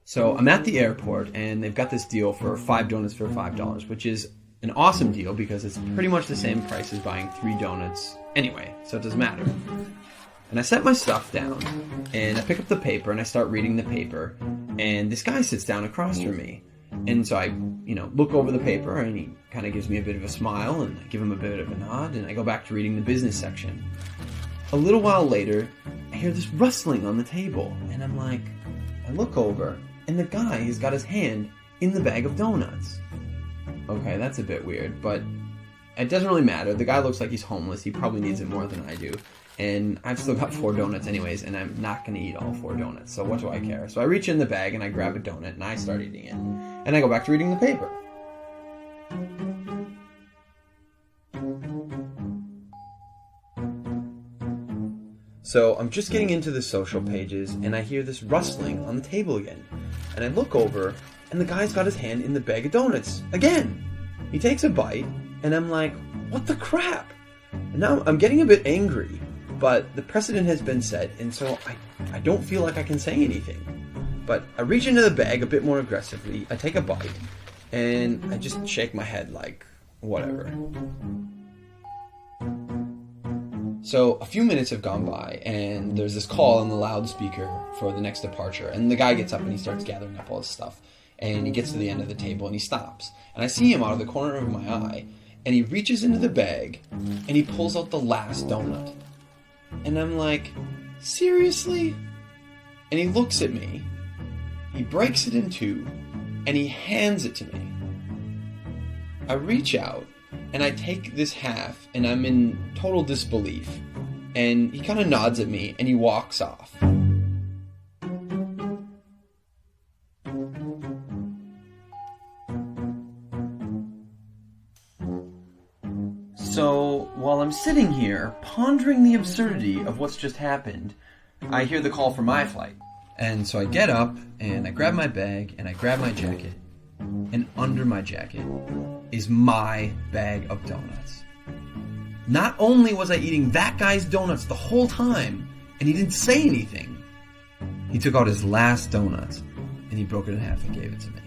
So I'm at the airport, and they've got this deal for 5 donuts for $5, which is an awesome deal because it's pretty much the same price as buying 3 donuts anyway, so it doesn't matter. And I set my stuff down, and I pick up the paper, and I start reading the paper, and this guy sits down across from me. And so I, look over the paper, and he kind of gives me a bit of a smile, and I give him a bit of a nod, and I go back to reading the business section. A little while later, I hear this rustling on the table, and I look over, and the guy has got his hand in the bag of donuts. Okay, that's a bit weird, but it doesn't really matter. The guy looks like he's homeless. He probably needs it more than I do. And I've still got 4 donuts anyways, and I'm not going to eat all 4 donuts, so what do I care? So I reach in the bag, and I grab a donut, and I start eating it. And I go back to reading the paper. So I'm just getting into the social pages, and I hear this rustling on the table again. And I look over, and the guy's got his hand in the bag of donuts again. He takes a bite, and I'm like, what the crap? And now I'm getting a bit angry, but the precedent has been set, and so I don't feel like I can say anything. But I reach into the bag a bit more aggressively, I take a bite, and I just shake my head like, whatever. So a few minutes have gone by, and there's this call on the loudspeaker for the next departure, and the guy gets up and he starts gathering up all his stuff, and he gets to the end of the table and he stops, and I see him out of the corner of my eye, and he reaches into the bag and he pulls out the last donut, and I'm like, seriously? And he looks at me, he breaks it in 2, and he hands it to me. I reach out, and I take this half, and I'm in total disbelief. And he kind of nods at me, and he walks off. So, while I'm sitting here, pondering the absurdity of what's just happened, I hear the call for my flight. And so I get up, and I grab my bag, and I grab my jacket. And under my jacket is my bag of donuts. Not only was I eating that guy's donuts the whole time, and he didn't say anything, he took out his last donuts, and he broke it in half and gave it to me.